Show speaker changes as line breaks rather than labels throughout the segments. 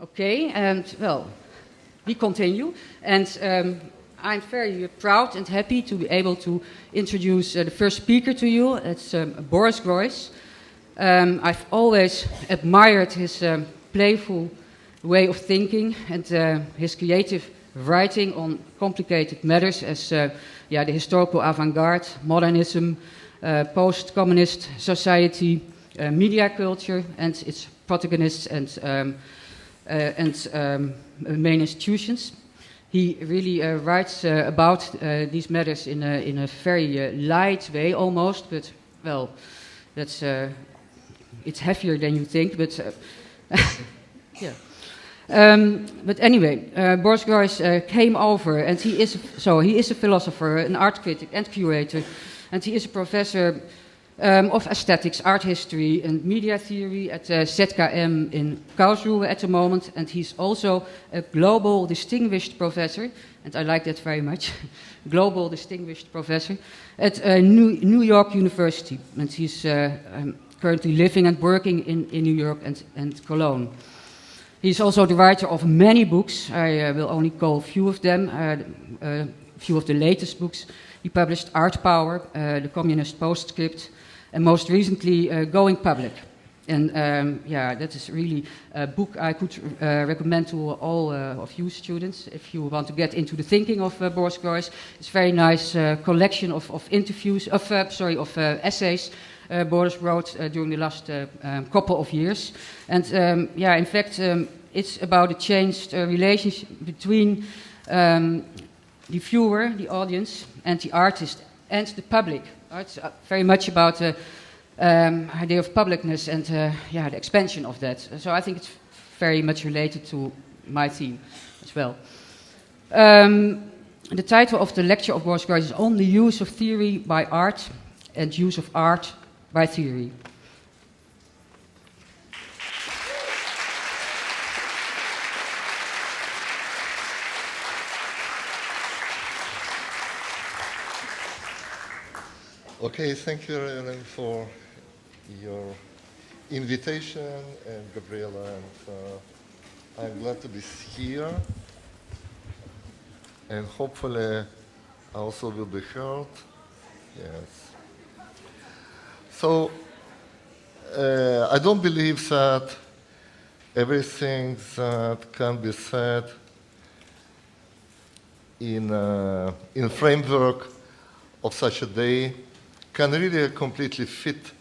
Okay, and well, we continue. And I'm very proud and happy to be able to introduce the first speaker to you. It's Boris Groys. I've always admired his playful way of thinking and his creative writing on complicated matters as the historical avant-garde, modernism, post-communist society, media culture and its protagonists and main institutions. He really writes about these matters in a very light way, almost. But well, that's it's heavier than you think. But yeah. But anyway, Boris Groys came over, and he is a philosopher, an art critic, and curator, and he is a professor of aesthetics, art history, and media theory at ZKM in Karlsruhe at the moment. And he's also a global distinguished professor, and I like that very much, global distinguished professor at New York University. And he's currently living and working in New York and Cologne. He's also the writer of many books. I will only call a few of them, a few of the latest books. He published Art Power, The Communist Postscript, and most recently, Going Public. And that is really a book I could recommend to all of you students if you want to get into the thinking of Boris Groys. It's a very nice collection of interviews, of essays Boris wrote during the last couple of years. And in fact, it's about a changed relationship between the viewer, the audience, and the artist, and the public. It's very much about the idea of publicness and the expansion of that. So I think it's very much related to my theme as well. The title of the lecture of Boris Groys is On the Use of Theory by Art and Use of Art by Theory.
Okay, thank you, Ellen, for your invitation, and Gabriëlle, and I'm glad to be here, and hopefully I also will be heard. Yes. So, I don't believe that everything that can be said in a framework of such a day can really completely fit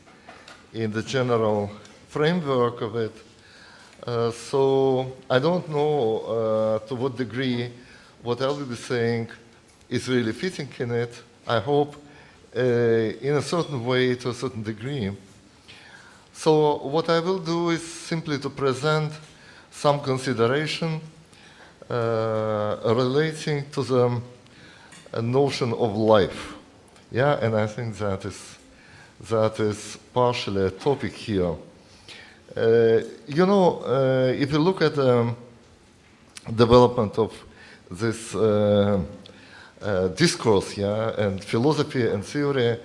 in the general framework of it. So I don't know to what degree what I will be saying is really fitting in it. I hope in a certain way, to a certain degree. So what I will do is simply to present some consideration relating to the notion of life. Yeah, and I think that is partially a topic here. If you look at the development of this discourse, and philosophy and theory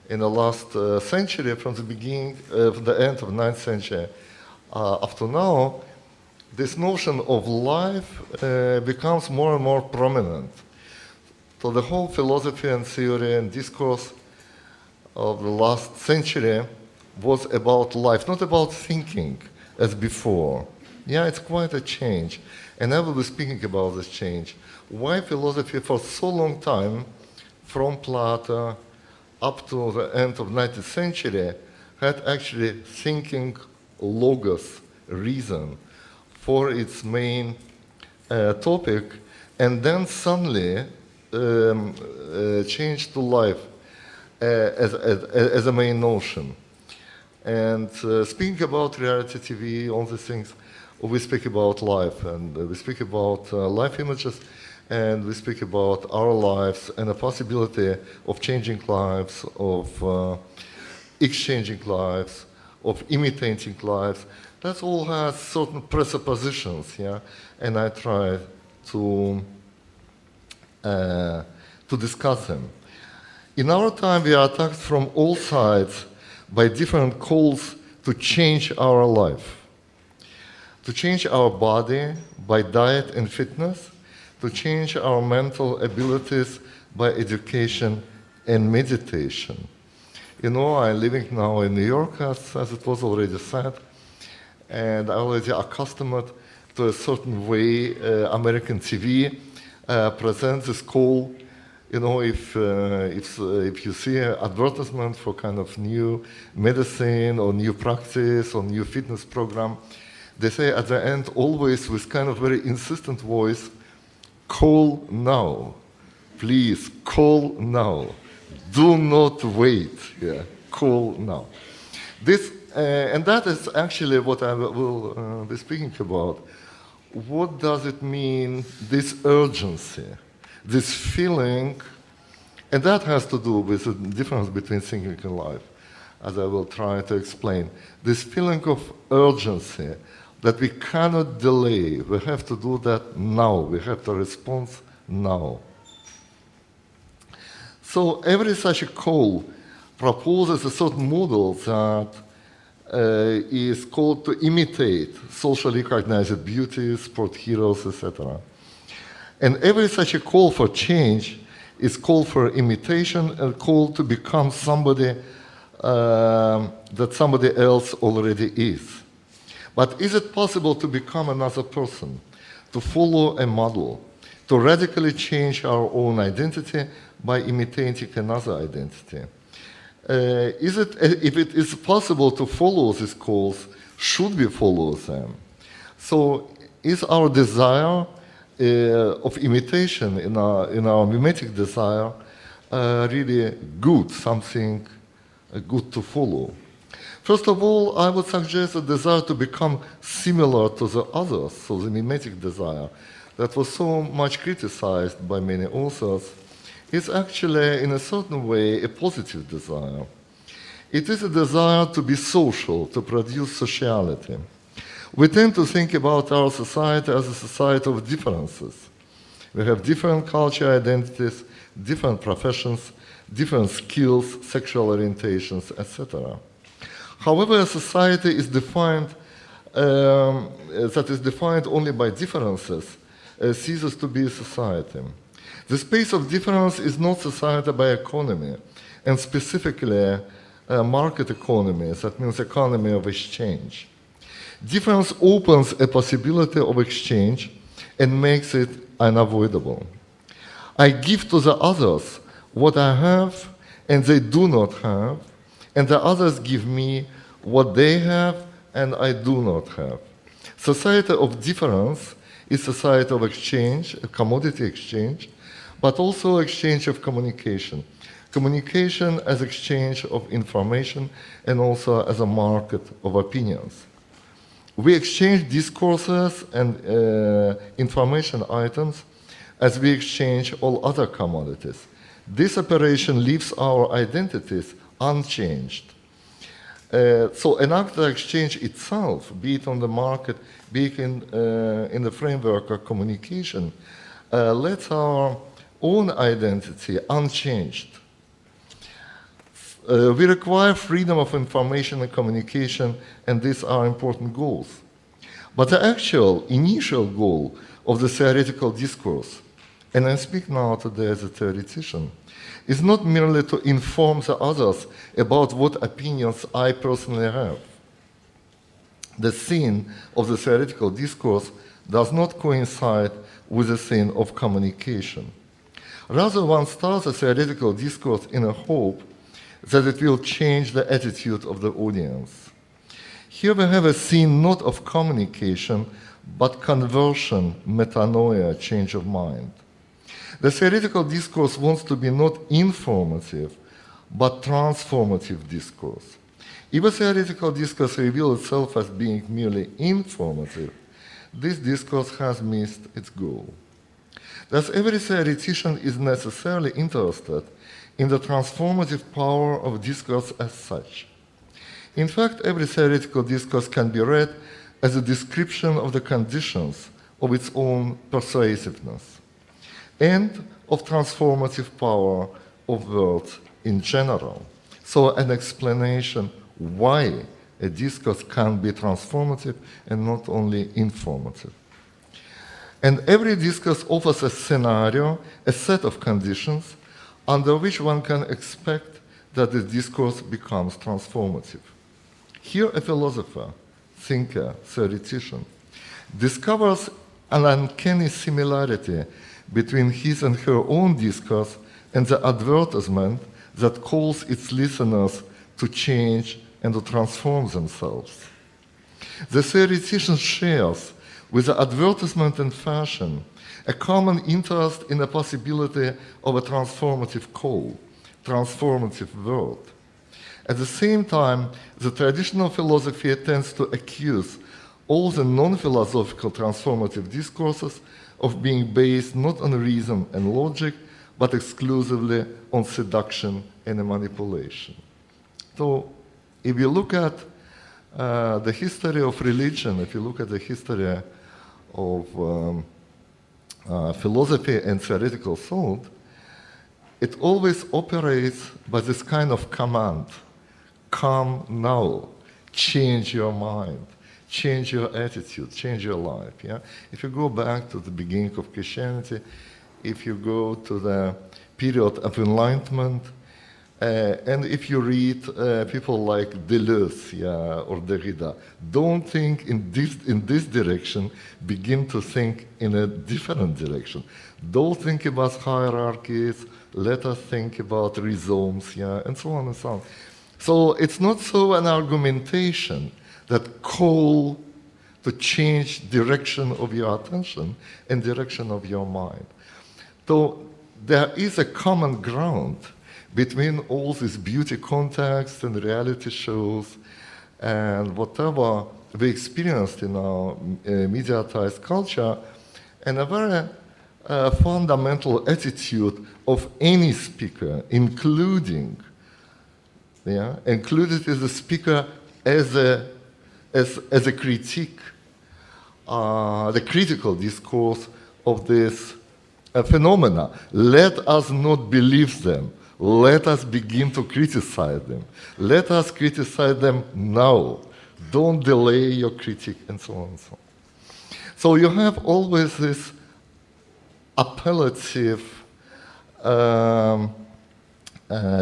in the last century, from the beginning, from the end of the 9th century up to now, this notion of life becomes more and more prominent. So the whole philosophy and theory and discourse of the last century was about life, not about thinking as before. Yeah, it's quite a change. And I will be speaking about this change. Why philosophy for so long time, from Plato up to the end of 19th century, had actually thinking logos, reason, for its main topic, and then suddenly changed to life as a main notion. And speaking about reality TV, all these things, we speak about life, and we speak about life images, and we speak about our lives and the possibility of changing lives, of exchanging lives, of imitating lives. That all has certain presuppositions, and I try to discuss them. In our time, we are attacked from all sides by different calls to change our life. to change our body by diet and fitness, to change our mental abilities by education and meditation. You know, I'm living now in New York, as it was already said, and I'm already accustomed to a certain way American TV presents the school. You know, if you see an advertisement for kind of new medicine or new practice or new fitness program, they say at the end always with kind of very insistent voice, call now. Please, call now. Do not wait. Yeah, call now. This, and that is actually what I will be speaking about. What does it mean, this urgency, this feeling, and that has to do with the difference between thinking and life, as I will try to explain. This feeling of urgency that we cannot delay, we have to do that now, we have to respond now. So every such a call proposes a certain model that is called to imitate socially recognized beauty, sport heroes, etc. And every such a call for change is called for imitation and called to become somebody that somebody else already is. But is it possible to become another person, to follow a model, to radically change our own identity by imitating another identity? If it is possible to follow these calls, should we follow them? So is our desire of imitation in our mimetic desire really good, something good to follow? First of all, I would suggest a desire to become similar to the others, so the mimetic desire that was so much criticized by many authors is actually, in a certain way, a positive desire. It is a desire to be social, to produce sociality. We tend to think about our society as a society of differences. We have different cultural identities, different professions, different skills, sexual orientations, etc. However, a society is defined, that is defined only by differences, ceases to be a society. The space of difference is not society by economy, and specifically market economy, that means economy of exchange. Difference opens a possibility of exchange and makes it unavoidable. I give to the others what I have and they do not have, and the others give me what they have and I do not have. Society of difference is society of exchange, a commodity exchange, but also exchange of communication. Communication as exchange of information and also as a market of opinions. We exchange discourses and information items as we exchange all other commodities. This operation leaves our identities unchanged. So an act of exchange itself, be it on the market, be it in the framework of communication, lets our own identity unchanged. We require freedom of information and communication, and these are important goals. But the actual initial goal of the theoretical discourse, and I speak now today as a theoretician, is not merely to inform the others about what opinions I personally have. The scene of the theoretical discourse does not coincide with the scene of communication. Rather, one starts a theoretical discourse in a hope that it will change the attitude of the audience. Here we have a scene not of communication, but conversion, metanoia, change of mind. The theoretical discourse wants to be not informative, but transformative discourse. If a theoretical discourse reveals itself as being merely informative, this discourse has missed its goal. Thus, every theoretician is necessarily interested in the transformative power of discourse as such. In fact, every theoretical discourse can be read as a description of the conditions of its own persuasiveness and of transformative power of words in general. So an explanation why a discourse can be transformative and not only informative. And every discourse offers a scenario, a set of conditions, under which one can expect that the discourse becomes transformative. Here a philosopher, thinker, theoretician, discovers an uncanny similarity between his and her own discourse and the advertisement that calls its listeners to change and to transform themselves. The theoretician shares with the advertisement and fashion a common interest in the possibility of a transformative call, transformative word. At the same time, the traditional philosophy tends to accuse all the non-philosophical transformative discourses of being based not on reason and logic, but exclusively on seduction and manipulation. So if you look at the history of religion, if you look at the history of philosophy and theoretical thought, it always operates by this kind of command: come now, change your mind, change your attitude, change your life. Yeah? If you go back to the beginning of Christianity, if you go to the period of Enlightenment, and if you read people like Deleuze, yeah, or Derrida, don't think in this direction, begin to think in a different direction. Don't think about hierarchies, let us think about rhizomes, yeah, and so on and so on. So it's not so an argumentation that call to change direction of your attention and direction of your mind. So there is a common ground between all these beauty contexts and reality shows and whatever we experienced in our mediatized culture, and a very fundamental attitude of any speaker, included as a speaker as a critique, the critical discourse of this phenomena. Let us not believe them. Let us begin to criticize them. Let us criticize them now. Don't delay your critique, and so on and so on. So you have always this appellative,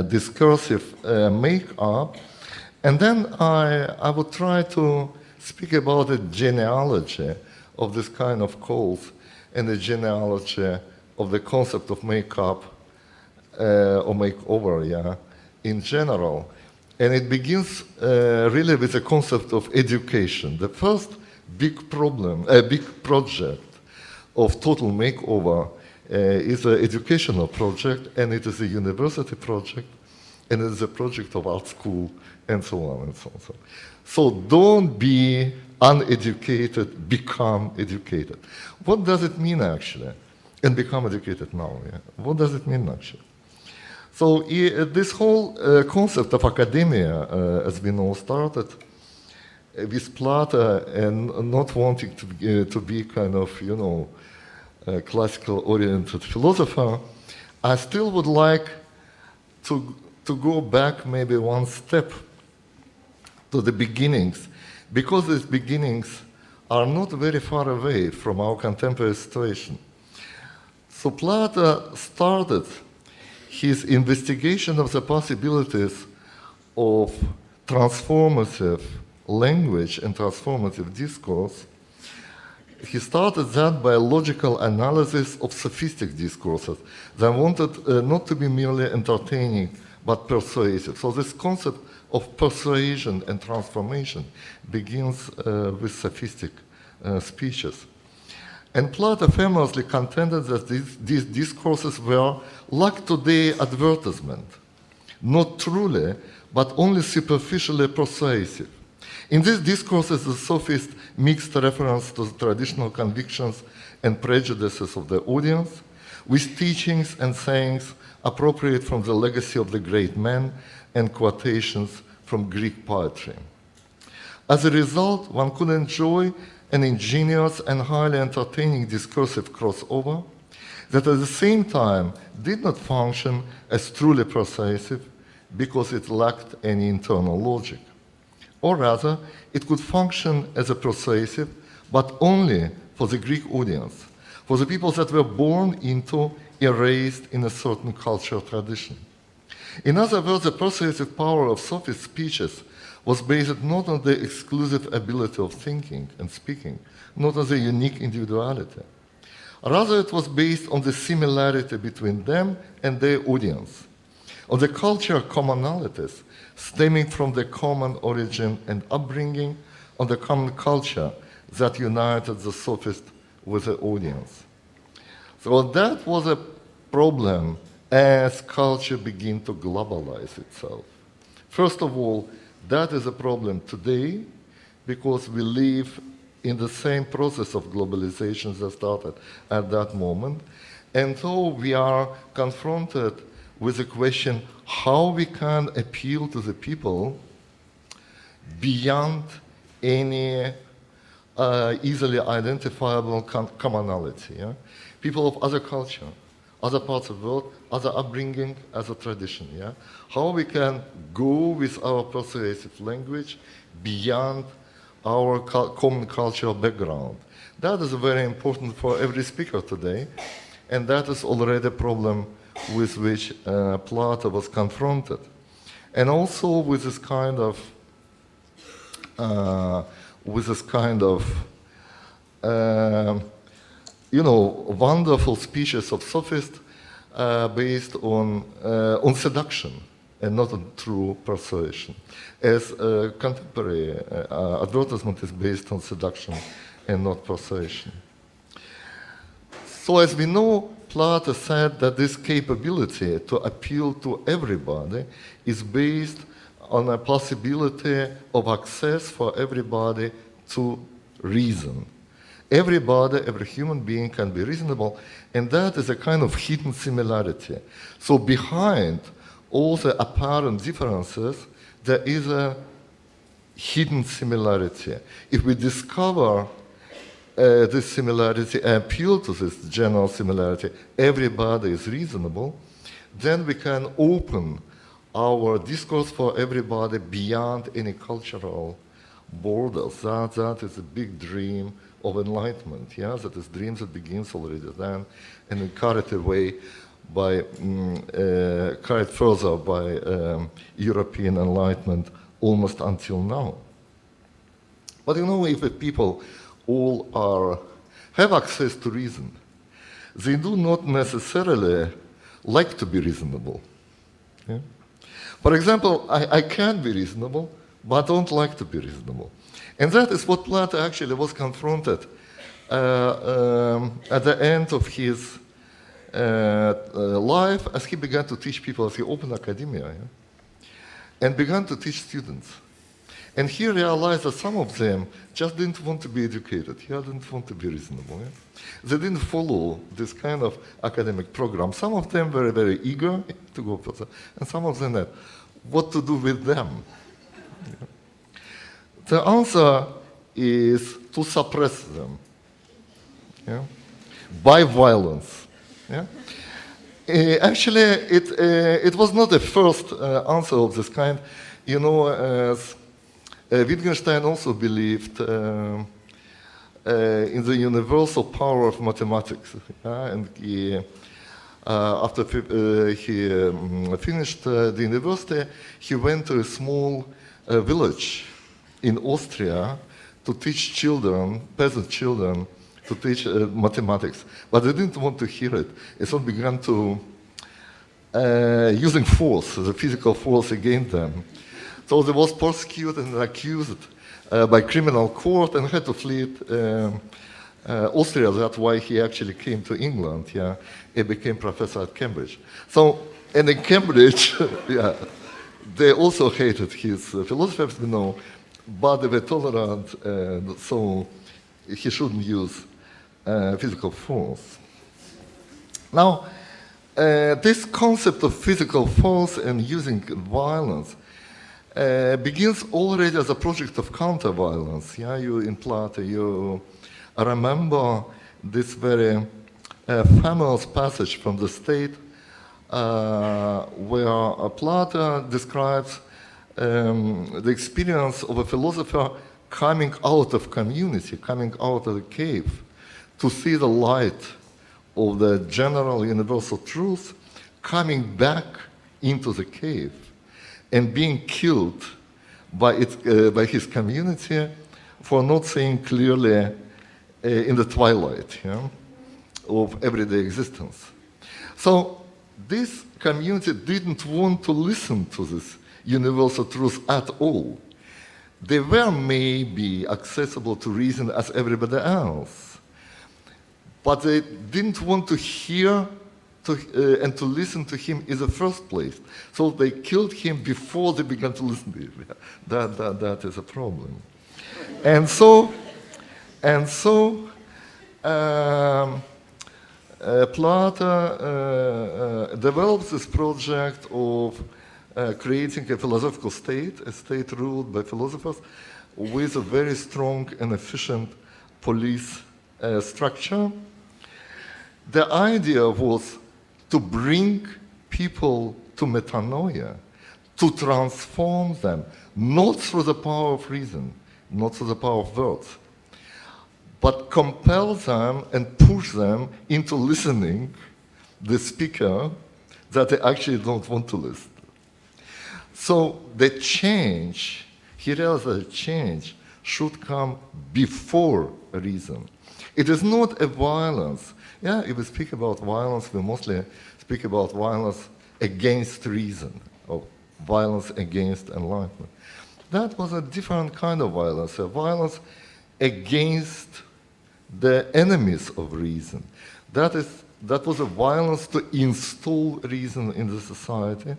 discursive make-up, and then I would try to speak about the genealogy of this kind of calls and the genealogy of the concept of make-up or makeover, yeah, in general. And it begins really with the concept of education. The first big project of total makeover is an educational project, and it is a university project, and it is a project of art school, and so on and so on. So don't be uneducated, become educated. What does it mean actually? And become educated now, yeah? What does it mean actually? So this whole concept of academia, as we know, started with Plato and not wanting to be kind of, you know, a classical-oriented philosopher. I still would like to go back maybe one step to the beginnings, because these beginnings are not very far away from our contemporary situation. So Plato started his investigation of the possibilities of transformative language and transformative discourse. He started that by a logical analysis of sophistic discourses that wanted not to be merely entertaining, but persuasive. So this concept of persuasion and transformation begins with sophistic speeches. And Plato famously contended that these discourses were like today's advertisement, not truly, but only superficially persuasive. In these discourses, the sophist mixed reference to the traditional convictions and prejudices of the audience with teachings and sayings appropriate from the legacy of the great men and quotations from Greek poetry. As a result, one could enjoy an ingenious and highly entertaining discursive crossover that at the same time did not function as truly persuasive because it lacked any internal logic. Or rather, it could function as a persuasive, but only for the Greek audience, for the people that were born into, raised in a certain cultural tradition. In other words, the persuasive power of sophist speeches was based not on the exclusive ability of thinking and speaking, not on the unique individuality. Rather, it was based on the similarity between them and their audience, on the cultural commonalities stemming from their common origin and upbringing, on the common culture that united the sophist with the audience. So that was a problem as culture began to globalize itself. First of all, that is a problem today because we live in the same process of globalization that started at that moment. And so we are confronted with the question how we can appeal to the people beyond any easily identifiable commonality. Yeah? People of other culture, other parts of the world, other upbringing, other tradition. Yeah? How we can go with our persuasive language beyond our common cultural background. That is very important for every speaker today, and that is already a problem with which Plato was confronted. And also with this kind of wonderful speeches of sophists based on seduction and not on true persuasion. As contemporary advertisement is based on seduction and not persuasion. So as we know, Plato said that this capability to appeal to everybody is based on a possibility of access for everybody to reason. Everybody, every human being can be reasonable, and that is a kind of hidden similarity. So behind all the apparent differences, there is a hidden similarity. If we discover this similarity, appeal to this general similarity, everybody is reasonable, then we can open our discourse for everybody beyond any cultural borders. That is a big dream of enlightenment. Yeah, that is dream that begins already then and carried away by carried further by European enlightenment almost until now. But if the people all have access to reason, they do not necessarily like to be reasonable. Yeah? For example, I can be reasonable, but don't like to be reasonable. And that is what Plato actually was confronted at the end of his life as he began to teach people, as he opened academia, yeah? And began to teach students. And he realized that some of them just didn't want to be educated. He didn't want to be reasonable. Yeah? They didn't follow this kind of academic program. Some of them were very eager to go further, and some of them had what to do with them. Yeah? The answer is to suppress them, yeah? By violence. Yeah? Actually, it was not the first answer of this kind. As Wittgenstein also believed in the universal power of mathematics. And he, after he finished the university, he went to a small village in Austria to teach children, peasant children, to teach mathematics. But they didn't want to hear it. And so began to using force, the physical force against them. So they was persecuted and accused by criminal court and had to flee Austria. That's why he actually came to England. Yeah, he became professor at Cambridge. So, and in Cambridge, yeah, they also hated his philosophy, as we know, but they were tolerant, and so he shouldn't use physical force. Now, this concept of physical force and using violence begins already as a project of counter-violence. Yeah, in Plato, you remember this very famous passage from the State where Plato describes the experience of a philosopher coming out of community, coming out of the cave, to see the light of the general universal truth, coming back into the cave and being killed by his community for not seeing clearly in the twilight, yeah, of everyday existence. So this community didn't want to listen to this universal truth at all. They were maybe accessible to reason as everybody else, but they didn't want to hear and to listen to him in the first place. So they killed him before they began to listen to him. That is a problem. And so Plato develops this project of creating a philosophical state, a state ruled by philosophers, with a very strong and efficient police structure. The idea was to bring people to metanoia, to transform them, not through the power of reason, not through the power of words, but compel them and push them into listening the speaker that they actually don't want to listen. So the change, he realized that the change should come before reason. It is not a violence. Yeah, if we speak about violence, we mostly speak about violence against reason, or violence against enlightenment. That was a different kind of violence, a violence against the enemies of reason. That was a violence to install reason in the society,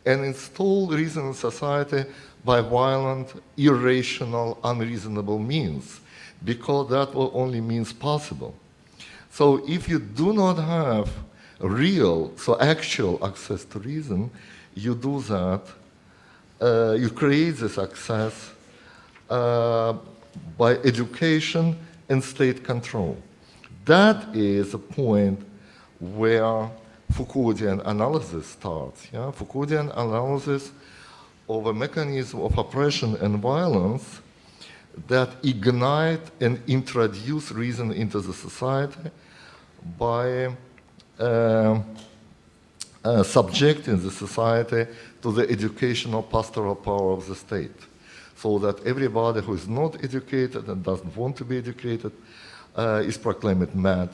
and install reason in society by violent, irrational, unreasonable means, because that was only means possible. So if you do not have real, so actual access to reason, you do that, you create this access by education and state control. That is a point where Foucauldian analysis starts. Yeah? Foucauldian analysis of a mechanism of oppression and violence that ignite and introduce reason into the society by subjecting the society to the educational pastoral power of the state, so that everybody who is not educated and doesn't want to be educated is proclaimed mad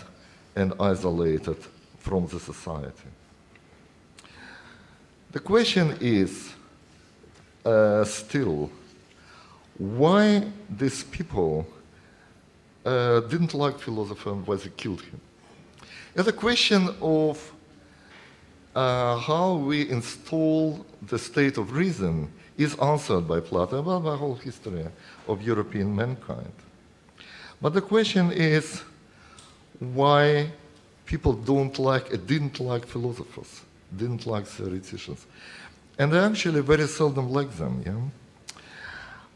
and isolated from the society. The question is still, why these people didn't like philosophy and why they killed him? It's a question of how we install the state of reason is answered by Plato about the whole history of European mankind. But the question is why people didn't like philosophers, didn't like theoreticians. And they actually very seldom like them, yeah?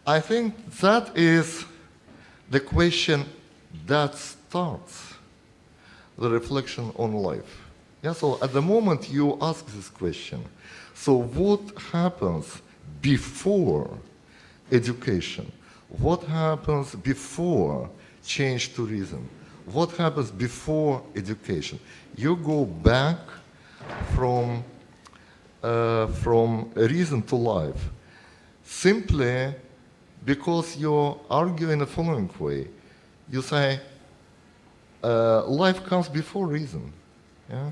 I think that is the question that starts the reflection on life. Yeah, so at the moment you ask this question, so what happens before education? What happens before change to reason? What happens before education? You go back from reason to life simply because you argue in the following way. You say, life comes before reason. Yeah?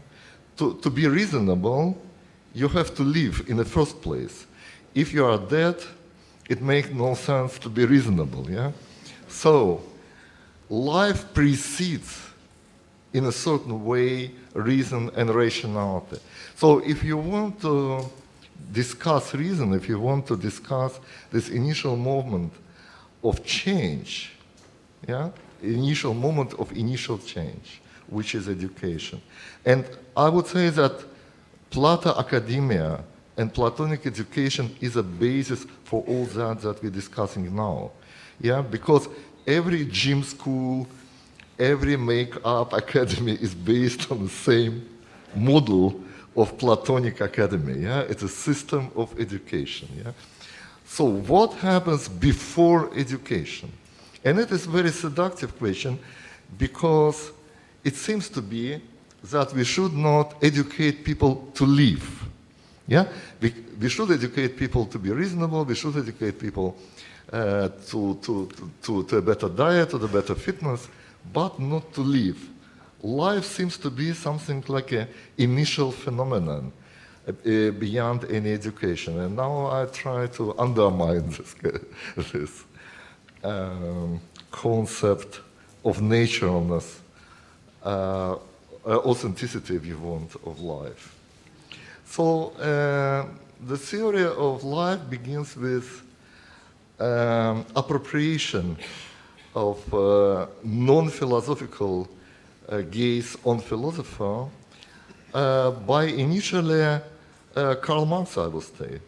To be reasonable, you have to live in the first place. If you are dead, it makes no sense to be reasonable. Yeah? So, life precedes, in a certain way, reason and rationality. So if you want to discuss reason, if you want to discuss this initial moment of change, yeah, initial moment of initial change, which is education. And I would say that Plato academia and Platonic education is a basis for all that we're discussing now. Yeah, because every gym school, every make-up academy is based on the same model of Platonic academy. Yeah, it's a system of education. Yeah, So what happens before education? And it is a very seductive question because it seems to be that we should not educate people to live. Yeah? We should educate people to be reasonable, we should educate people to a better diet, to the better fitness, but not to live. Life seems to be something like an initial phenomenon beyond any education. And now I try to undermine this concept of naturalness, authenticity, if you want, of life. So the theory of life begins with appropriation of non-philosophical gaze on philosopher by initially Karl Marx, I would say.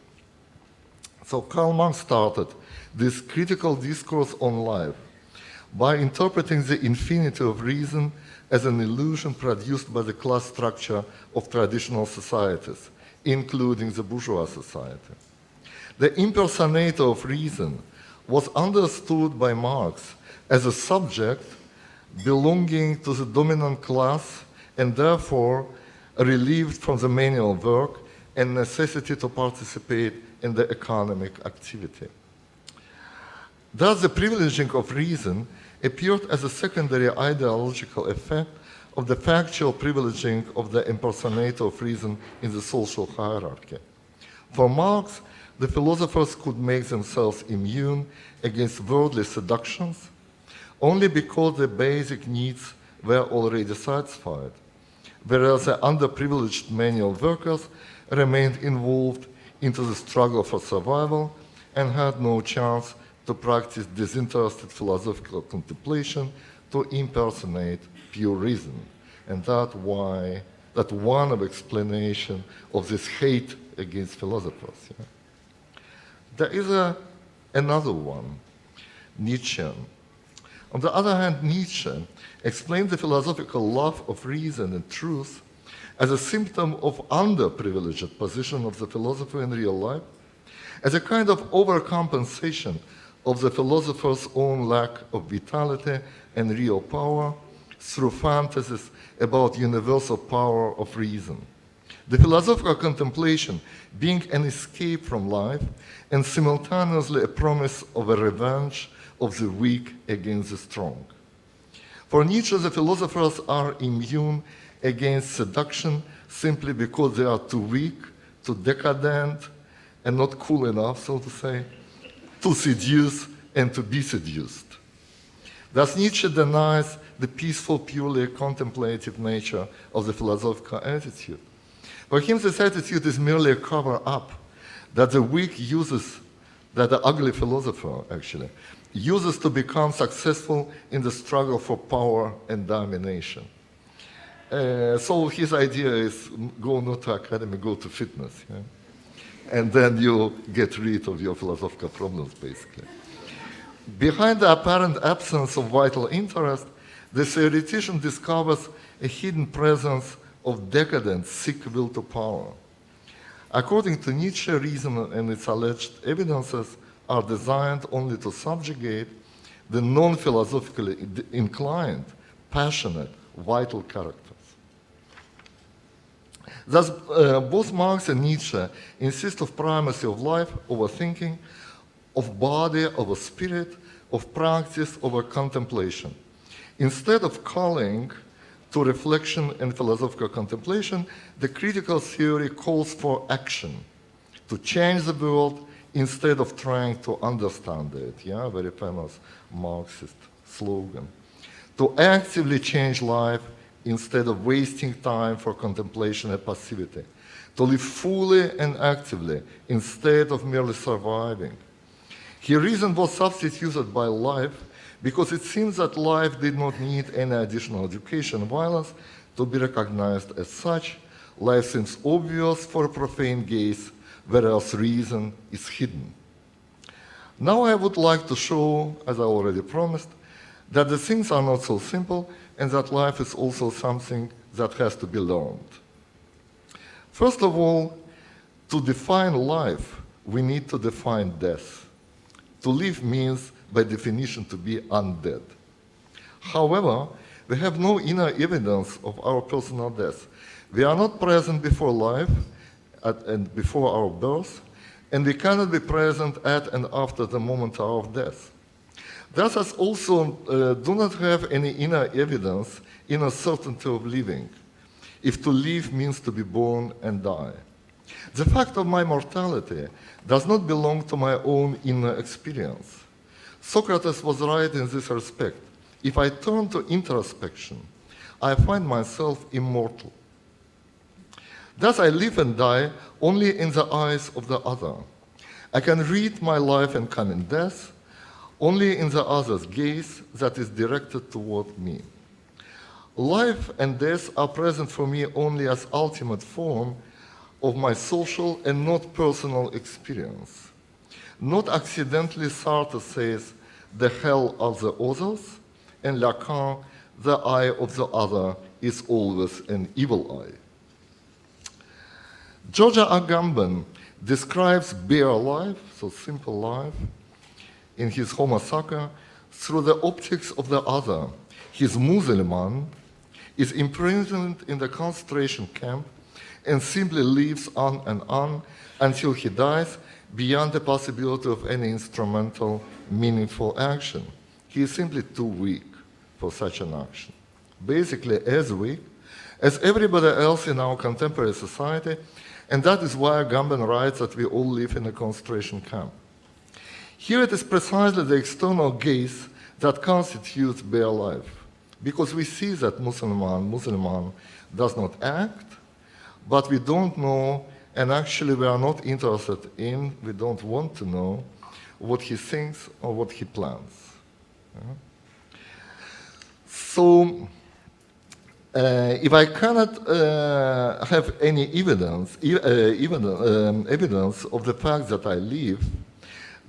So Karl Marx started this critical discourse on life by interpreting the infinity of reason as an illusion produced by the class structure of traditional societies, including the bourgeois society. The impersonator of reason was understood by Marx as a subject belonging to the dominant class and therefore relieved from the manual work and necessity to participate in the economic activity. Thus, the privileging of reason appeared as a secondary ideological effect of the factual privileging of the impersonator of reason in the social hierarchy. For Marx, the philosophers could make themselves immune against worldly seductions only because their basic needs were already satisfied, whereas the underprivileged manual workers remained involved into the struggle for survival and had no chance to practice disinterested philosophical contemplation to impersonate pure reason. And that one of explanation of this hate against philosophers. Yeah? There is another one, Nietzsche. On the other hand, Nietzsche explained the philosophical love of reason and truth as a symptom of underprivileged position of the philosopher in real life, as a kind of overcompensation of the philosopher's own lack of vitality and real power through fantasies about universal power of reason. The philosophical contemplation being an escape from life and simultaneously a promise of a revenge of the weak against the strong. For Nietzsche, the philosophers are immune against seduction simply because they are too weak, too decadent, and not cool enough, so to say, to seduce and to be seduced. Thus, Nietzsche denies the peaceful, purely contemplative nature of the philosophical attitude. For him, this attitude is merely a cover-up that the weak uses, that the ugly philosopher, actually, uses to become successful in the struggle for power and domination. So his idea is go not to academy, go to fitness. Yeah? And then you get rid of your philosophical problems, basically. Behind the apparent absence of vital interest, the theoretician discovers a hidden presence of decadent, sick will to power. According to Nietzsche, reason and its alleged evidences are designed only to subjugate the non-philosophically inclined, passionate, vital characters. Thus, both Marx and Nietzsche insist of primacy of life over thinking, of body over spirit, of practice over contemplation. Instead of calling to reflection and philosophical contemplation, the critical theory calls for action, to change the world instead of trying to understand it. Yeah, very famous Marxist slogan. To actively change life instead of wasting time for contemplation and passivity. To live fully and actively instead of merely surviving. Here, reason was substituted by life because it seems that life did not need any additional education violence to be recognized as such. Life seems obvious for a profane gaze, whereas reason is hidden. Now I would like to show, as I already promised, that the things are not so simple and that life is also something that has to be learned. First of all, to define life we need to define death. To live means, by definition, to be undead. However, we have no inner evidence of our personal death. We are not present before life and before our birth, and we cannot be present at and after the moment of death. Thus, us also do not have any inner evidence, inner certainty of living, if to live means to be born and die. The fact of my mortality does not belong to my own inner experience. Socrates was right in this respect. If I turn to introspection, I find myself immortal. Thus I live and die only in the eyes of the other. I can read my life and coming death only in the other's gaze that is directed toward me. Life and death are present for me only as ultimate form of my social and not personal experience. Not accidentally, Sartre says, the hell of the others, and Lacan, the eye of the other is always an evil eye. Georgia Agamben describes bare life, so simple life, in his Homo Sacer, through the optics of the other. His Musulman is imprisoned in the concentration camp and simply lives on and on until he dies beyond the possibility of any instrumental, meaningful action. He is simply too weak for such an action. Basically as weak as everybody else in our contemporary society, and that is why Agamben writes that we all live in a concentration camp. Here it is precisely the external gaze that constitutes bare life, because we see that Muslim does not act, but we don't know, and actually we are not interested in, we don't want to know what he thinks or what he plans. So, if I cannot have any evidence of the fact that I live,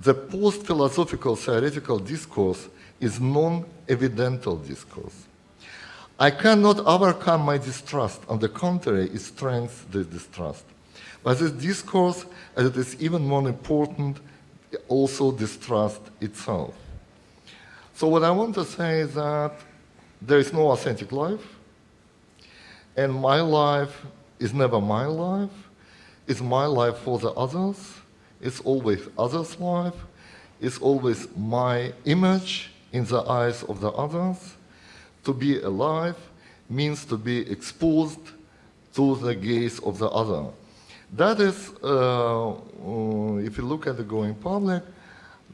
the post-philosophical theoretical discourse is non-evidental discourse. I cannot overcome my distrust. On the contrary, it strengthens the distrust. But this discourse, as it is even more important, also distrust itself. So what I want to say is that there is no authentic life, and my life is never my life. It's my life for the others. It's always others' life. It's always my image in the eyes of the others. To be alive means to be exposed to the gaze of the other. That is, if you look at the going public,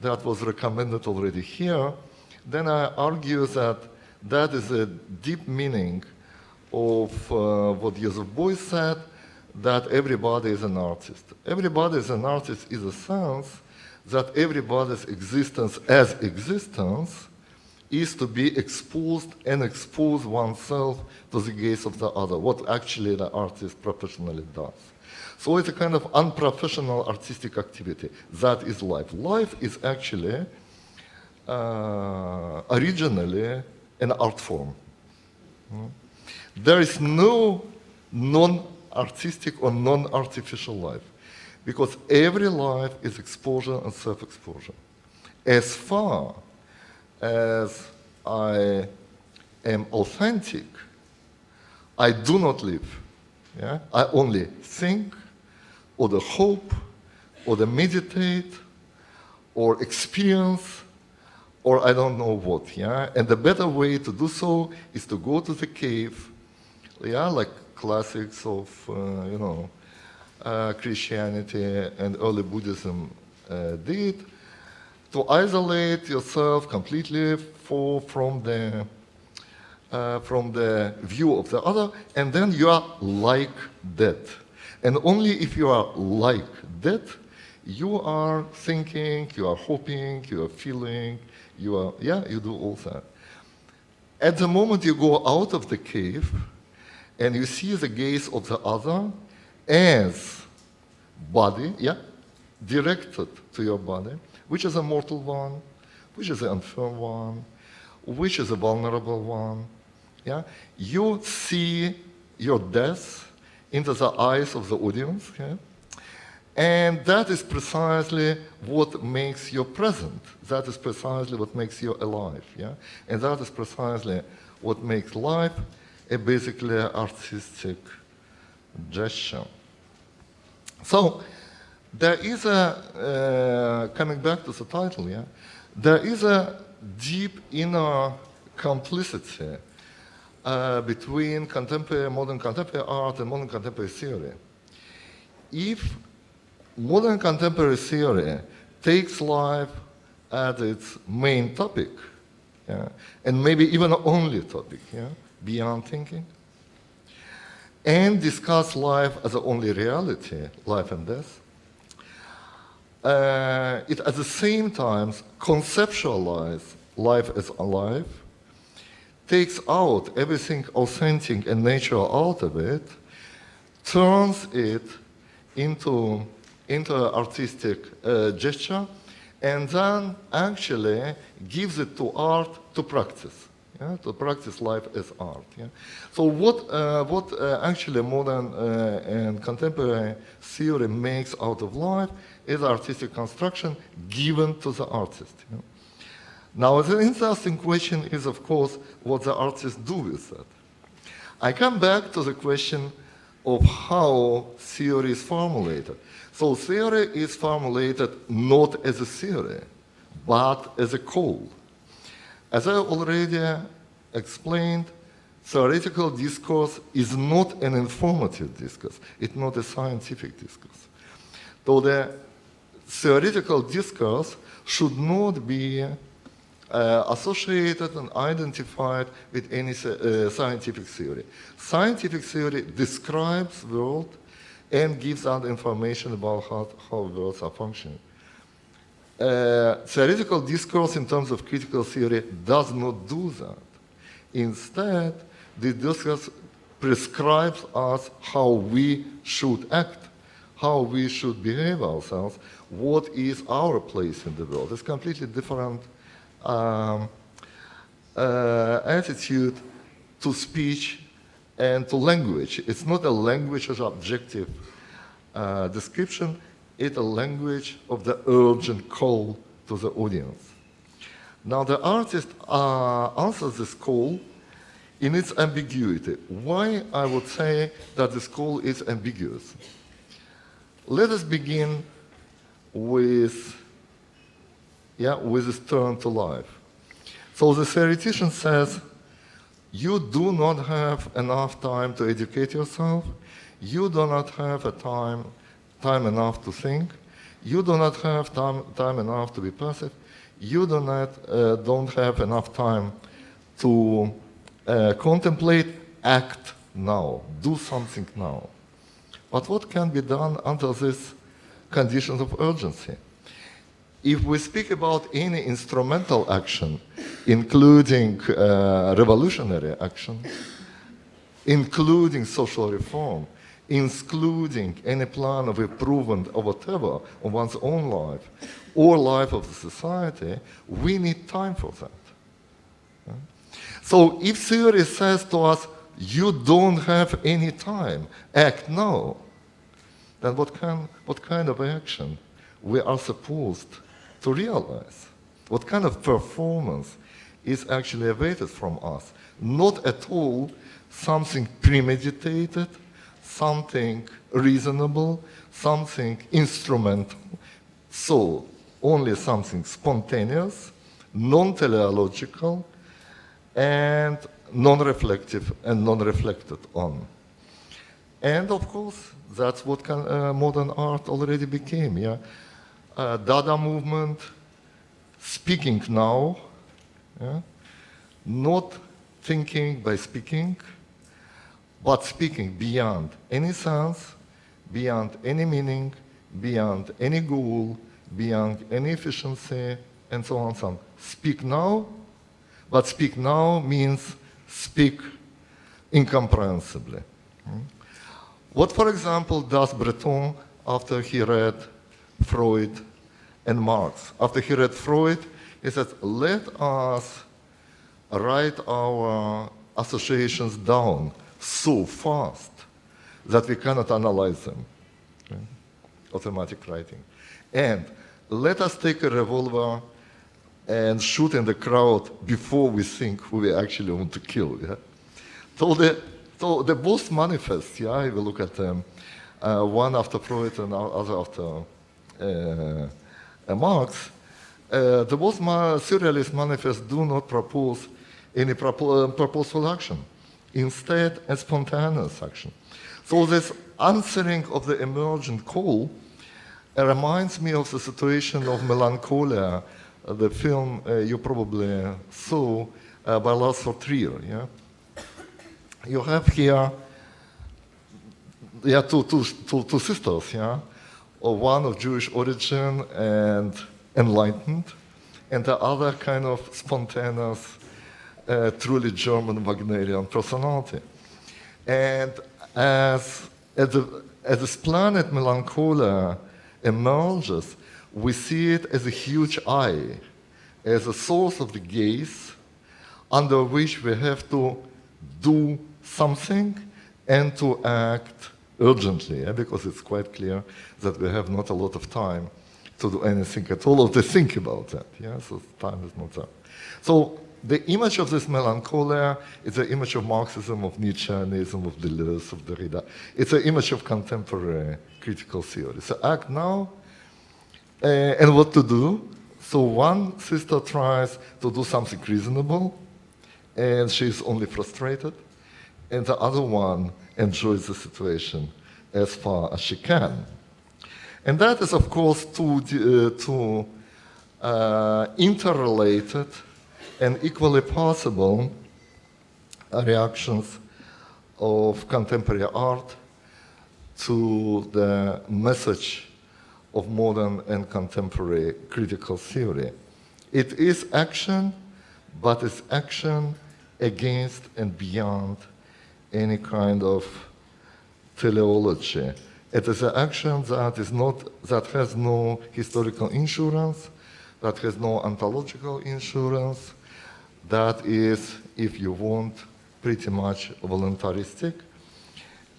that was recommended already here, then I argue that that is a deep meaning of what Joseph Beuys said, that everybody is an artist. Everybody is an artist in the sense that everybody's existence as existence is to be exposed and expose oneself to the gaze of the other, what actually the artist professionally does. So it's a kind of unprofessional artistic activity. That is life. Life is actually originally an art form. There is no non-artistic or non-artificial life, because every life is exposure and self-exposure. As far as I am authentic, I do not live. Yeah? I only think, or the hope, or the meditate, or experience, or I don't know what. Yeah? And the better way to do so is to go to the cave, yeah, like classics of Christianity and early Buddhism did, to isolate yourself completely from the view of the other, and then you are like that. And only if you are like that, you are thinking, you are hoping, you are feeling, you do all that. At the moment you go out of the cave, and you see the gaze of the other as body, directed to your body, which is a mortal one, which is an infirm one, which is a vulnerable one. Yeah? You see your death into the eyes of the audience, And that is precisely what makes you present. That is precisely what makes you alive, yeah? And that is precisely what makes life a basically artistic gesture. So, there is a, coming back to the title, yeah? There is a deep inner complicity between modern contemporary art and modern contemporary theory. If modern contemporary theory takes life as its main topic, yeah, and maybe even only topic, yeah, beyond thinking, and discuss life as the only reality, life and death, it at the same time conceptualize life as alive, takes out everything authentic and natural out of it, turns it into an artistic gesture, and then actually gives it to art to practice, yeah? To practice life as art. Yeah? So what actually modern and contemporary theory makes out of life is artistic construction given to the artist. Yeah? Now, the interesting question is, of course, what the artists do with that. I come back to the question of how theory is formulated. So theory is formulated not as a theory, but as a call. As I already explained, theoretical discourse is not an informative discourse. It's not a scientific discourse. So the theoretical discourse should not be associated and identified with any scientific theory. Scientific theory describes the world and gives out information about how worlds are functioning. Theoretical discourse in terms of critical theory does not do that. Instead, the discourse prescribes us how we should act, how we should behave ourselves, what is our place in the world. It's a completely different attitude to speech and to language. It's not a language as objective description, it's a language of the urgent call to the audience. Now the artist answers this call in its ambiguity. Why I would say that this call is ambiguous? Let us begin with this turn to life. So the theoretician says, you do not have enough time to educate yourself, you do not have time enough to think, you do not have time enough to be passive, you don't have enough time to contemplate, act now, do something now. But what can be done under these conditions of urgency? If we speak about any instrumental action, including revolutionary action, including social reform, including any plan of improvement of whatever, of one's own life, or life of the society, we need time for that. So if theory says to us, you don't have any time, act now, then what kind of action we are supposed to realize? What kind of performance is actually awaited from us? Not at all something premeditated, something reasonable, something instrumental. So only something spontaneous, non-teleological, and non-reflective and non-reflected on. And of course, that's what modern art already became. Yeah? Dada movement, speaking now, yeah? Not thinking by speaking, but speaking beyond any sense, beyond any meaning, beyond any goal, beyond any efficiency, and so on and so on. Speak now, but speak now means speak incomprehensibly. What, for example, does Breton after he read Freud and Marx? After he read Freud, he says, let us write our associations down so fast that we cannot analyze them. Okay? automatic writing. And let us take a revolver and shoot in the crowd before we think who we actually want to kill. Yeah? So the both manifest, yeah, if we look at them, one after Freud and other after Marx, the both surrealist manifests do not propose any purposeful action. Instead, a spontaneous action. So this answering of the emergent call reminds me of the situation of Melancholia, the film you probably saw by Lars von Trier. Yeah? You have here two sisters, yeah? One of Jewish origin and enlightened, and the other kind of spontaneous, truly German Wagnerian personality. And as this planet Melancholia emerges, we see it as a huge eye, as a source of the gaze, under which we have to do something and to act urgently, yeah? Because it's quite clear that we have not a lot of time to do anything at all or to think about that. Yeah? So time is not there. So the image of this Melancholia is the image of Marxism, of Nietzscheanism, of Deleuze, of Derrida. It's an image of contemporary critical theory. So act now, and what to do. So one sister tries to do something reasonable, and she's only frustrated, and the other one enjoys the situation as far as she can. And that is, of course, two interrelated and equally possible reactions of contemporary art to the message of modern and contemporary critical theory. It is action, but it's action against and beyond any kind of teleology. It is an action that has no historical insurance, that has no ontological insurance, that is, if you want, pretty much voluntaristic.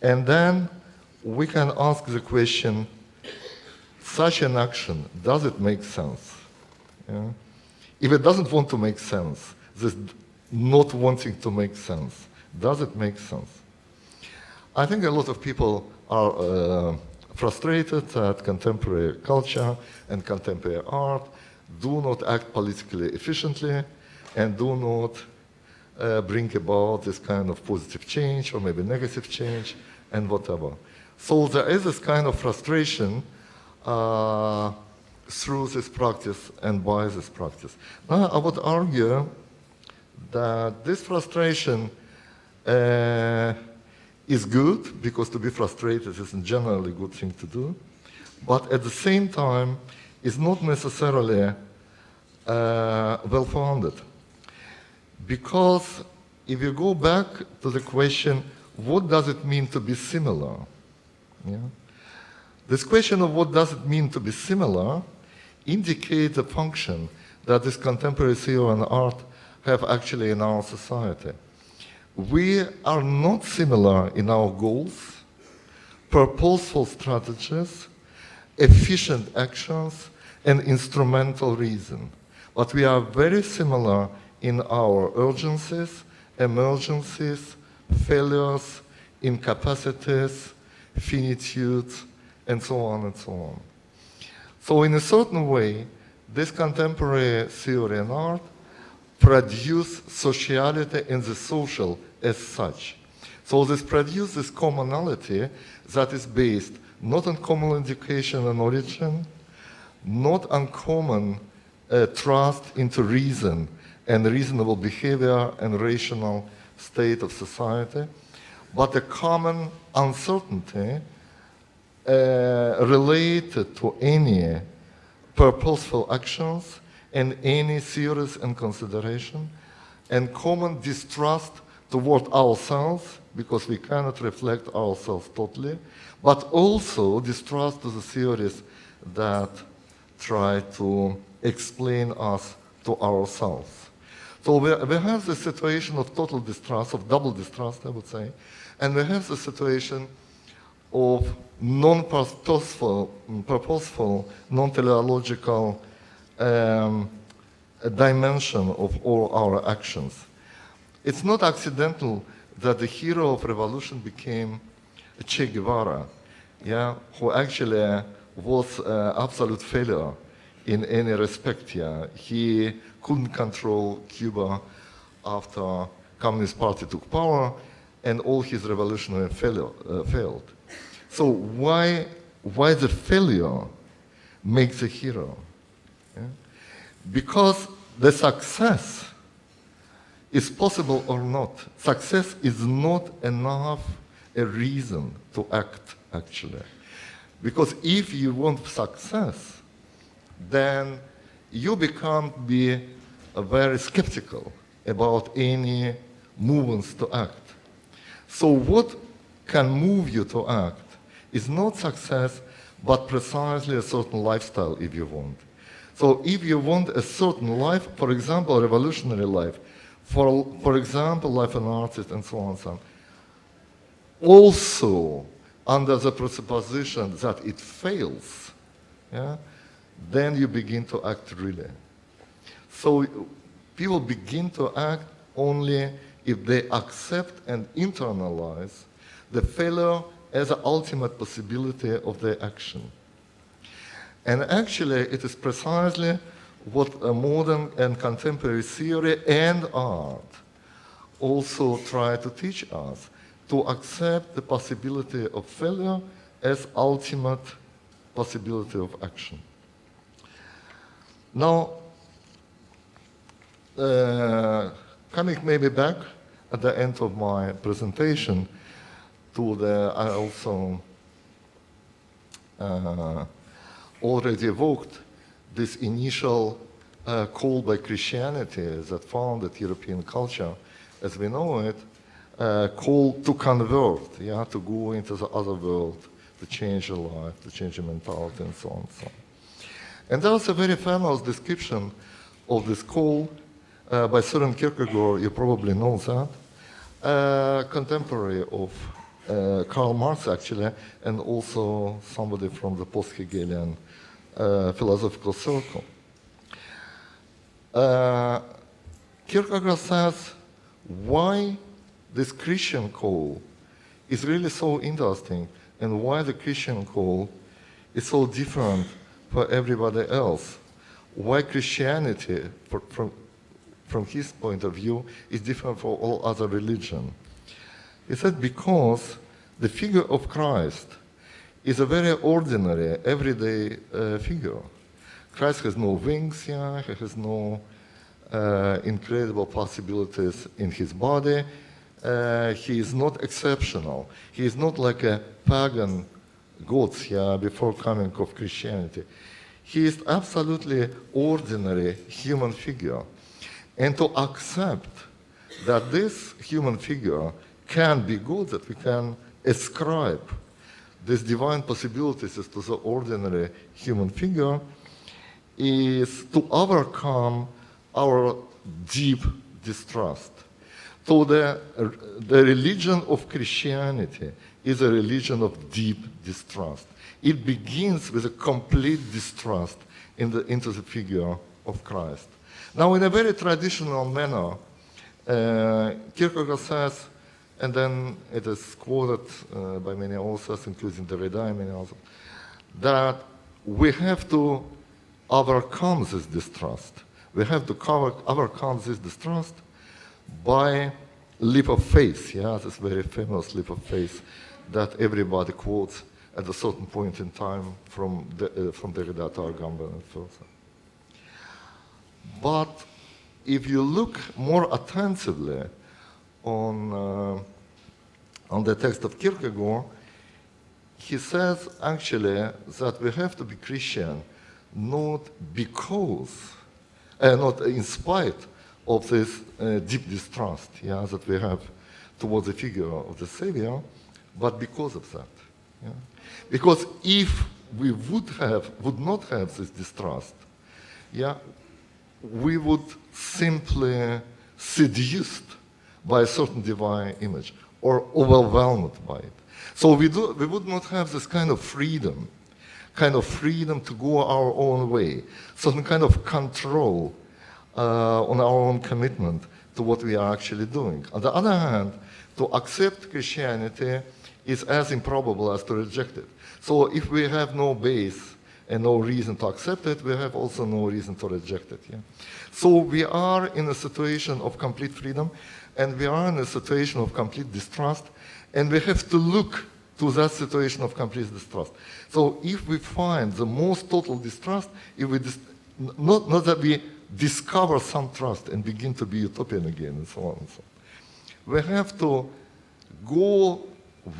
And then we can ask the question, such an action, does it make sense? Yeah? If it doesn't want to make sense, this not wanting to make sense, does it make sense? I think a lot of people are frustrated that contemporary culture and contemporary art do not act politically efficiently and do not bring about this kind of positive change or maybe negative change and whatever. So there is this kind of frustration through this practice and by this practice. Now, I would argue that this frustration is good, because to be frustrated is generally a good thing to do, but at the same time is not necessarily well-founded. Because if you go back to the question, what does it mean to be similar? Yeah? This question of what does it mean to be similar indicates a function that this contemporary theory and art have actually in our society. We are not similar in our goals, purposeful strategies, efficient actions, and instrumental reason. But we are very similar in our urgencies, emergencies, failures, incapacities, finitudes, and so on and so on. So in a certain way, this contemporary theory and art produce sociality and the social as such. So this produces commonality that is based not on common education and origin, not on common trust into reason and reasonable behavior and rational state of society, but a common uncertainty related to any purposeful actions and any theories and consideration, and common distrust toward ourselves, because we cannot reflect ourselves totally, but also distrust to the theories that try to explain us to ourselves. So we have the situation of total distrust, of double distrust, I would say, and we have the situation of non-purposeful, non-teleological dimension of all our actions. It's not accidental that the hero of revolution became Che Guevara, yeah, who actually was absolute failure in any respect. Yeah, he couldn't control Cuba after Communist Party took power, and all his revolutionary failed. So why the failure makes a hero? Yeah? Because the success is possible or not. Success is not enough a reason to act, actually. Because if you want success, then you become very skeptical about any movements to act. So what can move you to act is not success, but precisely a certain lifestyle if you want. So if you want a certain life, for example, a revolutionary life, for example, life an artist and so on and so on, also under the presupposition that it fails, yeah, then you begin to act really. So people begin to act only if they accept and internalize the failure as an ultimate possibility of their action. And actually, it is precisely what a modern and contemporary theory and art also try to teach us, to accept the possibility of failure as ultimate possibility of action. Now, coming maybe back at the end of my presentation to I also already evoked this initial call by Christianity that founded European culture as we know it, call to convert, yeah, to go into the other world, to change your life, to change your mentality, and so on and so on. And there was a very famous description of this call by Søren Kierkegaard, you probably know that, contemporary of Karl Marx actually, and also somebody from the post-Hegelian philosophical circle. Kierkegaard says why this Christian call is really so interesting and why the Christian call is so different for everybody else. Why Christianity, from his point of view, is different for all other religions. He said because the figure of Christ is a very ordinary, everyday figure. Christ has no wings, yeah, he has no incredible possibilities in his body. He is not exceptional. He is not like a pagan god, yeah, before coming of Christianity. He is absolutely ordinary human figure. And to accept that this human figure can be good, that we can ascribe these divine possibilities to the ordinary human figure, is to overcome our deep distrust. So the religion of Christianity is a religion of deep distrust. It begins with a complete distrust into the figure of Christ. Now, in a very traditional manner, Kierkegaard says, and then it is quoted by many authors, including Derrida and many others, that we have to overcome this distrust. We have to overcome this distrust by leap of faith, yeah, this very famous leap of faith that everybody quotes at a certain point in time from Derrida to Agamben and further. But if you look more attentively on the text of Kierkegaard, he says actually that we have to be Christian not because, not in spite of this deep distrust, yeah, that we have towards the figure of the Savior, but because of that. Yeah? Because if we would not have this distrust, yeah, we would simply seduced by a certain divine image. or overwhelmed by it. So we would not have this kind of freedom to go our own way, some kind of control on our own commitment to what we are actually doing. On the other hand, to accept Christianity is as improbable as to reject it. So if we have no base and no reason to accept it, we have also no reason to reject it. Yeah? So we are in a situation of complete freedom, and we are in a situation of complete distrust, and we have to look to that situation of complete distrust. So if we find the most total distrust, if we not that we discover some trust and begin to be utopian again, and so on and so on. We have to go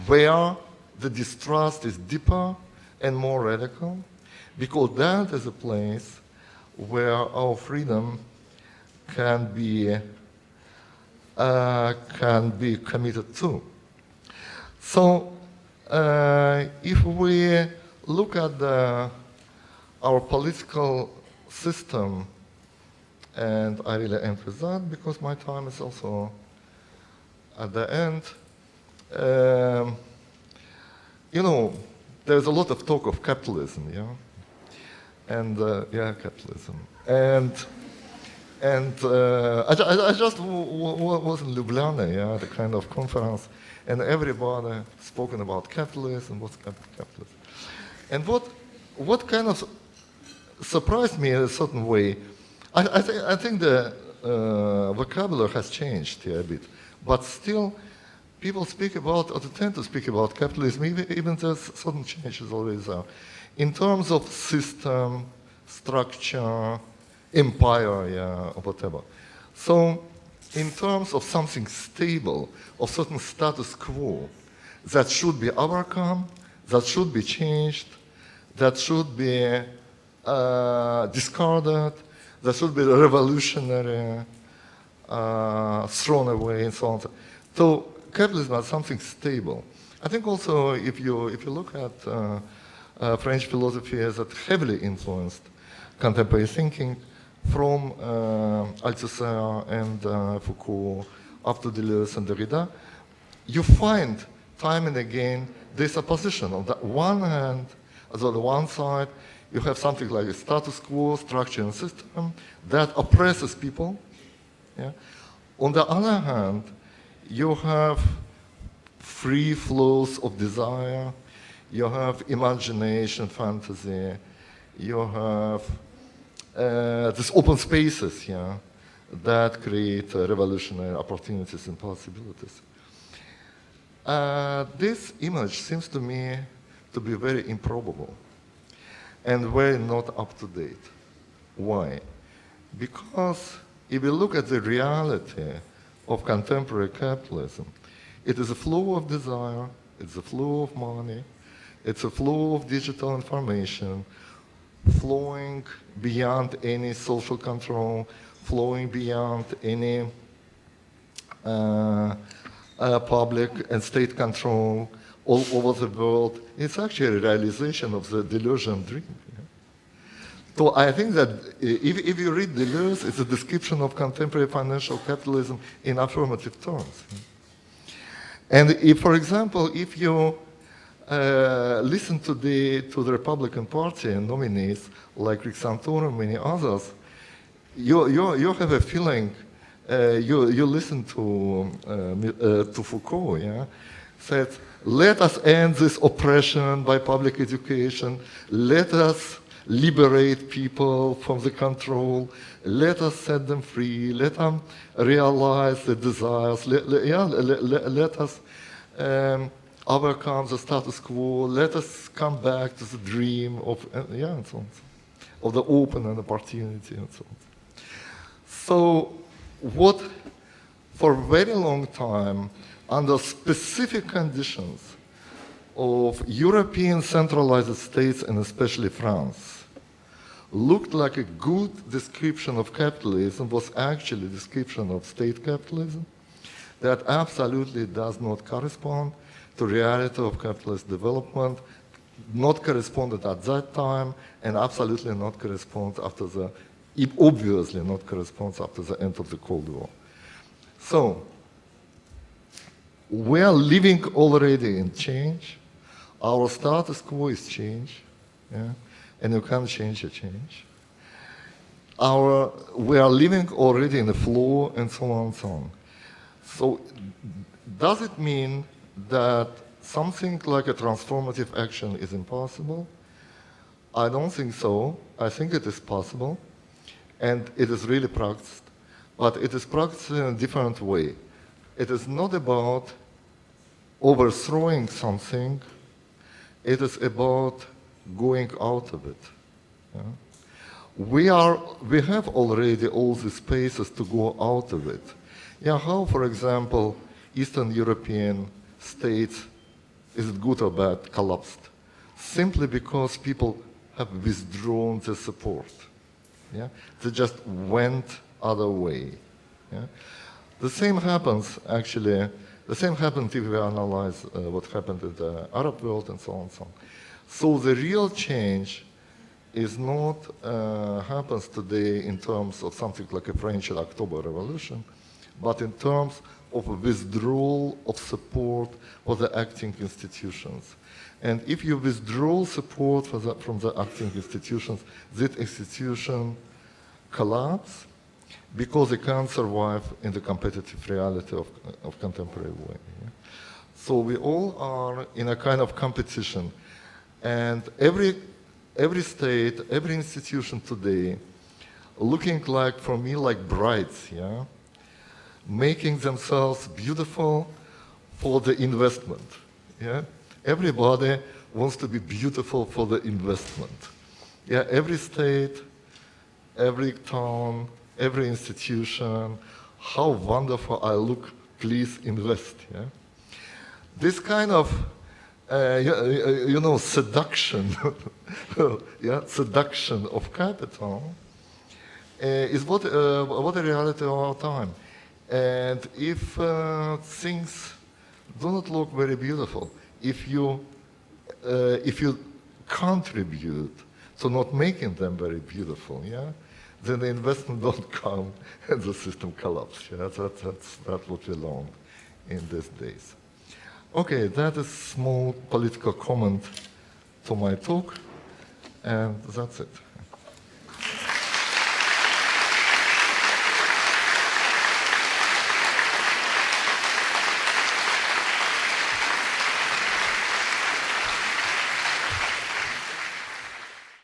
where the distrust is deeper and more radical, because that is a place where our freedom can be committed to. So if we look at our political system, and I really emphasize that because my time is also at the end, you know, there's a lot of talk of capitalism, yeah? And, yeah, capitalism. And I just was in Ljubljana, yeah, the kind of conference, and everybody spoken about capitalism, what's capitalism. And what kind of surprised me in a certain way, I think the vocabulary has changed here a bit, but still people speak about, or tend to speak about capitalism, even there's certain changes always there, in terms of system, structure, empire, yeah, or whatever. So in terms of something stable, of certain status quo, that should be overcome, that should be changed, that should be discarded, that should be revolutionary, thrown away, and so on. So capitalism is something stable. I think also if you look at French philosophy that heavily influenced contemporary thinking, from Althusser and Foucault up to Deleuze and Derrida, you find time and again this opposition. On the one hand, as on the one side, you have something like a status quo, structure and system that oppresses people. Yeah? On the other hand, you have free flows of desire, you have imagination, fantasy, you have these open spaces, yeah, that create revolutionary opportunities and possibilities. This image seems to me to be very improbable and very not up to date. Why? Because if you look at the reality of contemporary capitalism, it is a flow of desire, it's a flow of money, it's a flow of digital information, flowing beyond any social control, flowing beyond any public and state control all over the world. It's actually a realization of the Deleuzian dream. Yeah? So I think that if you read Deleuze, it's a description of contemporary financial capitalism in affirmative terms. Yeah? And if, for example, if you listen to the Republican Party and nominees like Rick Santorum and many others, you have a feeling, you listen to Foucault, yeah, said, let us end this oppression by public education, let us liberate people from the control, let us set them free, let them realize their desires, let us overcome the status quo, let us come back to the dream of, yeah, and so on, of the open and opportunity and so on. So what, for a very long time, under specific conditions of European centralized states and especially France, looked like a good description of capitalism was actually a description of state capitalism that absolutely does not correspond to reality of capitalist development, not corresponded at that time, and absolutely not corresponds after the, obviously not corresponds after the end of the Cold War. So, We are living already in change. Our status quo is change, yeah? And you can't change a change. We are living already in the flow, and so on and so on. So does it mean that something like a transformative action is impossible? I don't think so. I think it is possible, and it is really practiced, but it is practiced in a different way. It is not about overthrowing something, it is about going out of it. Yeah? We have already all the spaces to go out of it. Yeah, how, for example, Eastern European states, is it good or bad, collapsed? Simply because people have withdrawn their support. Yeah? They just went other way. Yeah? The same happens, actually, the same happens if we analyze what happened in the Arab world and so on and so on. So the real change is not happens today in terms of something like a French October Revolution, but in terms of a withdrawal of support for the acting institutions. And if you withdraw support from the acting institutions, that institution collapse because they can't survive in the competitive reality of contemporary way. Yeah? So we all are in a kind of competition, and every state, every institution today, looking like, for me, like brides, yeah? Making themselves beautiful for the investment. Yeah? Everybody wants to be beautiful for the investment. Yeah, every state, every town, every institution, how wonderful I look, please invest. Yeah? This kind of seduction, yeah, seduction of capital is what the reality of our time. And if things do not look very beautiful, if you contribute to not making them very beautiful, yeah, then the investment don't come and the system collapses. Yeah? That's what we learned in these days. Okay, that is small political comment to my talk, and that's it.